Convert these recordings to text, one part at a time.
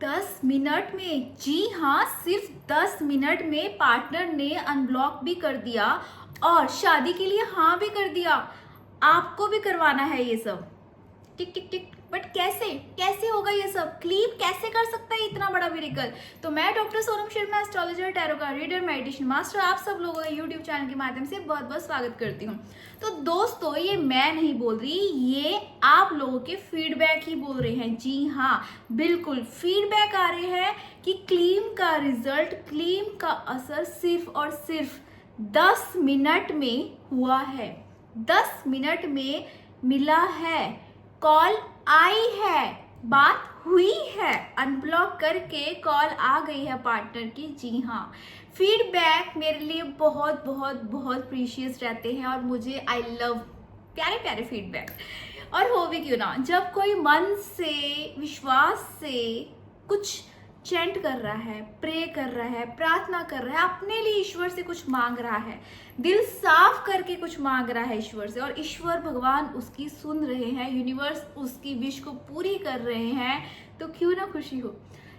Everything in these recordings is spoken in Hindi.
10 मिनट में? जी हाँ, सिर्फ 10 मिनट में पार्टनर ने अनब्लॉक भी कर दिया और शादी के लिए हाँ भी कर दिया। आपको भी करवाना है ये सब। टिक टिक टिक। बट कैसे कैसे होगा ये सब? क्लीम कैसे कर सकता है इतना बड़ा मिरेकल? तो मैं doctor Sonam Sharma, astrologer, tarot card reader, meditation master, आप सब लोगों का यूट्यूब चैनल के माध्यम से बहुत बहुत स्वागत करती हूँ। तो दोस्तों, ये मैं नहीं बोल रही, ये आप लोगों के फीडबैक ही बोल रहे हैं। जी हाँ, बिल्कुल फीडबैक आ रहे हैं कि क्लीम का रिजल्ट, क्लीम का असर सिर्फ और सिर्फ 10 मिनट में हुआ है। 10 मिनट में मिला है, कॉल आई है, बात हुई है, अनब्लॉक करके कॉल आ गई है पार्टनर की। जी हाँ, फीडबैक मेरे लिए बहुत बहुत बहुत प्रीशियस रहते हैं और मुझे आई लव प्यारे प्यारे फीडबैक। और हो भी क्यों ना, जब कोई मन से, विश्वास से कुछ चैंट कर रहा है, प्रे कर रहा है, प्रार्थना कर रहा है, अपने लिए ईश्वर से कुछ मांग रहा है, दिल साफ करके कुछ मांग रहा है ईश्वर से, और ईश्वर भगवान उसकी सुन रहे हैं, यूनिवर्स उसकी विश को पूरी कर रहे हैं, तो क्यों ना खुशी हो।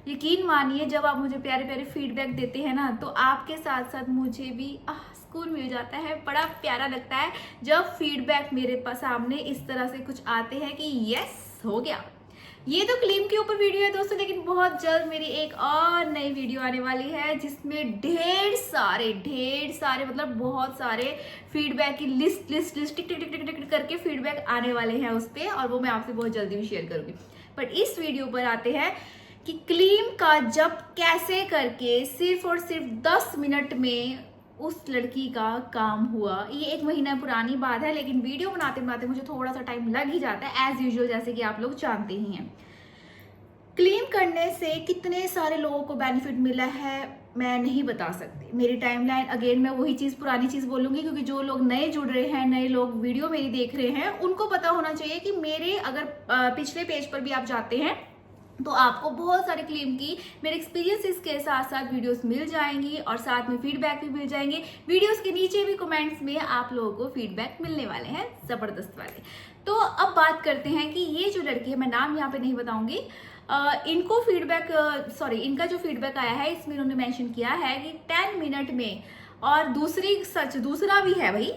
यकीन मानिए, जब आप मुझे प्यारे प्यारे फीडबैक देते हैं ना, तो आपके साथ साथ मुझे भी सुकून मिल जाता है। बड़ा प्यारा लगता है जब फीडबैक मेरे पास सामने इस तरह से कुछ आते हैं कि यस हो गया। ये तो क्लीम के ऊपर वीडियो है दोस्तों, लेकिन बहुत जल्द मेरी एक और नई वीडियो आने वाली है जिसमें ढेर सारे मतलब बहुत सारे फीडबैक की लिस्ट टिक टिक टिक टिक टिक करके फीडबैक आने वाले हैं उस पर, और वो मैं आपसे बहुत जल्दी भी शेयर करूंगी। बट इस वीडियो पर आते हैं कि क्लीम का जब कैसे करके सिर्फ और सिर्फ 10 मिनट में उस लड़की का काम हुआ। ये 1 महीना पुरानी बात है, लेकिन वीडियो बनाते बनाते मुझे थोड़ा सा टाइम लग ही जाता है एज यूजुअल, जैसे कि आप लोग जानते ही हैं। क्लीम करने से कितने सारे लोगों को बेनिफिट मिला है मैं नहीं बता सकती। मेरी टाइमलाइन अगेन मैं वही चीज़, पुरानी चीज़ बोलूँगी, क्योंकि जो लोग नए जुड़ रहे हैं, नए लोग वीडियो मेरी देख रहे हैं, उनको पता होना चाहिए कि मेरे अगर पिछले पेज पर भी आप जाते हैं तो आपको बहुत सारे क्लीम की मेरे एक्सपीरियंसेस के साथ साथ वीडियोस मिल जाएंगी, और साथ में फीडबैक भी मिल जाएंगे। वीडियोस के नीचे भी कमेंट्स में आप लोगों को फीडबैक मिलने वाले हैं, ज़बरदस्त वाले। तो अब बात करते हैं कि ये जो लड़की है, मैं नाम यहाँ पे नहीं बताऊंगी, इनको फीडबैक इनका जो फीडबैक आया है इसमें इन्होंने मेंशन किया है कि 10 मिनट में, और दूसरा भी है भाई,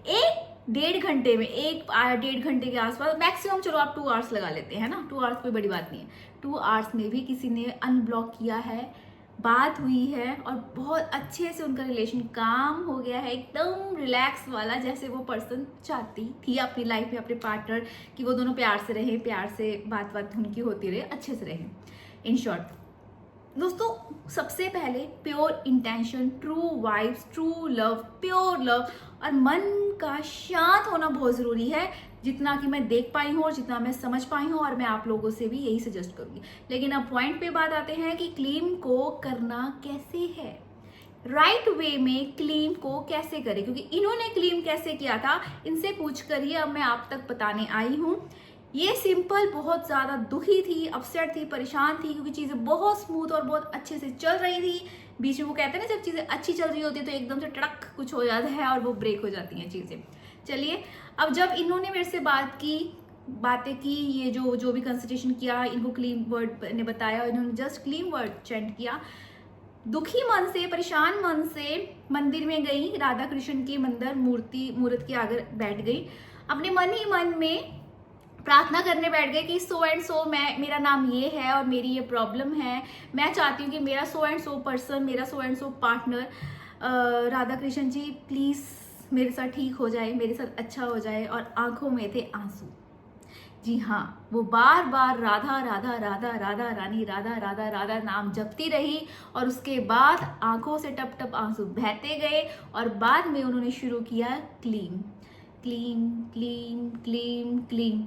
1-1.5 घंटे में, 1-1.5 घंटे के आसपास मैक्सिमम, चलो आप 2 आवर्स लगा लेते हैं ना, 2 आवर्स कोई बड़ी बात नहीं है। 2 आवर्स में भी किसी ने अनब्लॉक किया है, बात हुई है, और बहुत अच्छे से उनका रिलेशन काम हो गया है, एकदम रिलैक्स वाला, जैसे वो पर्सन चाहती थी अपनी लाइफ में अपने पार्टनर कि वो दोनों प्यार से रहें, प्यार से बात उनकी होती रहे, अच्छे से रहें। इन शॉर्ट दोस्तों, सबसे पहले pure intention, true vibes, true love, pure love, और मन का शांत होना बहुत ज़रूरी है, जितना कि मैं देख पाई हूँ और जितना मैं समझ पाई हूँ, और मैं आप लोगों से भी यही सजेस्ट करूँगी। लेकिन अब पॉइंट पे बात आते हैं कि क्लीम को करना कैसे है, राइट वे में क्लीम को कैसे करें, क्योंकि इन्होंने क्लीम कैसे किया था इनसे पूछ कर ही अब मैं आप तक बताने आई हूँ। ये सिंपल बहुत ज़्यादा दुखी थी, अपसेट थी, परेशान थी, क्योंकि चीज़ें बहुत स्मूथ और बहुत अच्छे से चल रही थी। बीच में वो कहते हैं ना, जब चीज़ें अच्छी चल रही होती है तो एकदम से टड़क कुछ हो जाता है और वो ब्रेक हो जाती हैं चीज़ें। चलिए, अब जब इन्होंने मेरे से बातें की, ये जो भी कंसल्टेशन किया, इनको क्लीम वर्ड ने बताया, इन्होंने जस्ट क्लीम वर्ड चैंट किया, दुखी मन से, परेशान मन से मंदिर में गई, राधा कृष्ण के मंदिर मूर्त के आगे बैठ गई, अपने मन ही मन में प्रार्थना करने बैठ गए कि सो एंड सो, मेरा नाम ये है और मेरी ये प्रॉब्लम है, मैं चाहती हूँ कि मेरा सो एंड सो पर्सन, मेरा so and so partner Radha Krishna ji please मेरे साथ ठीक हो जाए, मेरे साथ अच्छा हो जाए। और आंखों में थे आंसू। जी हाँ, वो बार बार राधा राधा राधा राधा रानी, राधा राधा राधा नाम जपती रही, और उसके बाद आंखों से टप टप आंसू बहते गए, और बाद में उन्होंने शुरू किया क्लीम क्लीम क्लीम क्लीम क्लीम।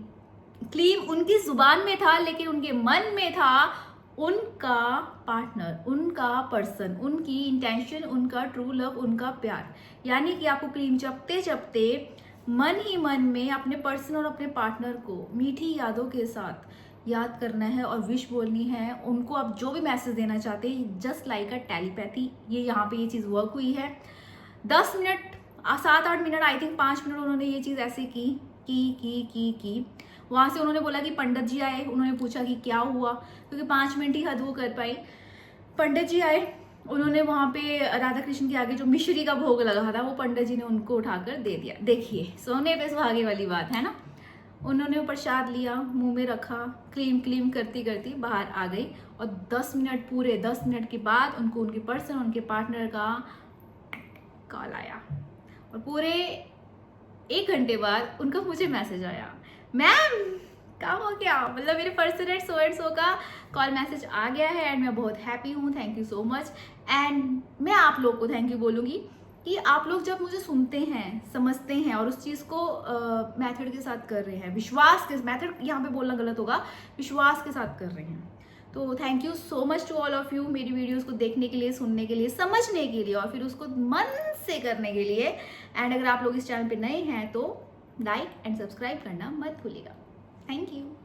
क्लीम उनकी जुबान में था, लेकिन उनके मन में था उनका पार्टनर, उनका पर्सन, उनकी इंटेंशन, उनका ट्रू लव, उनका प्यार। यानी कि आपको क्लीम जपते जपते मन ही मन में अपने पर्सन और अपने पार्टनर को मीठी यादों के साथ याद करना है और विश बोलनी है। उनको आप जो भी मैसेज देना चाहते हैं, जस्ट लाइक अ टेलीपैथी, ये यहाँ पे ये चीज़ वर्क हुई है। 10 minute, 7-8 minute, I think 5 minute उन्होंने ये चीज़ ऐसे की। वहां से उन्होंने बोला कि पंडित जी आए, उन्होंने पूछा कि क्या हुआ, क्योंकि 5 मिनट ही हद वो कर पाई। पंडित जी आए, उन्होंने वहां पे राधा कृष्ण के आगे जो मिश्री का भोग लगा था वो पंडित जी ने उनको उठाकर दे दिया। देखिए सोने पे सुहागे वाली बात है ना। उन्होंने प्रसाद लिया, मुंह में रखा, क्लीम क्लीम करती करती बाहर आ गई, और 10 मिनट, पूरे 10 मिनट के बाद उनको उनके पर्सन, उनके पार्टनर का कॉल आया, और पूरे 1 घंटे बाद उनका मुझे मैसेज आया, मैम काम हो गया, मतलब मेरे पर्सन एट सो एंड सो का कॉल मैसेज आ गया है, एंड मैं बहुत हैप्पी हूँ, thank you so much. And मैं आप लोग को थैंक यू बोलूँगी कि आप लोग जब मुझे सुनते हैं, समझते हैं, और उस चीज़ को मेथड के साथ कर रहे हैं, विश्वास के, मेथड यहाँ पे बोलना गलत होगा, विश्वास के साथ कर रहे हैं, तो thank you so much to all of you, मेरी वीडियोस को देखने के लिए, सुनने के लिए, समझने के लिए, और फिर उसको मन से करने के लिए। एंड अगर आप लोग इस चैनल पे नए हैं तो लाइक एंड सब्सक्राइब करना मत भूलिएगा। Thank you.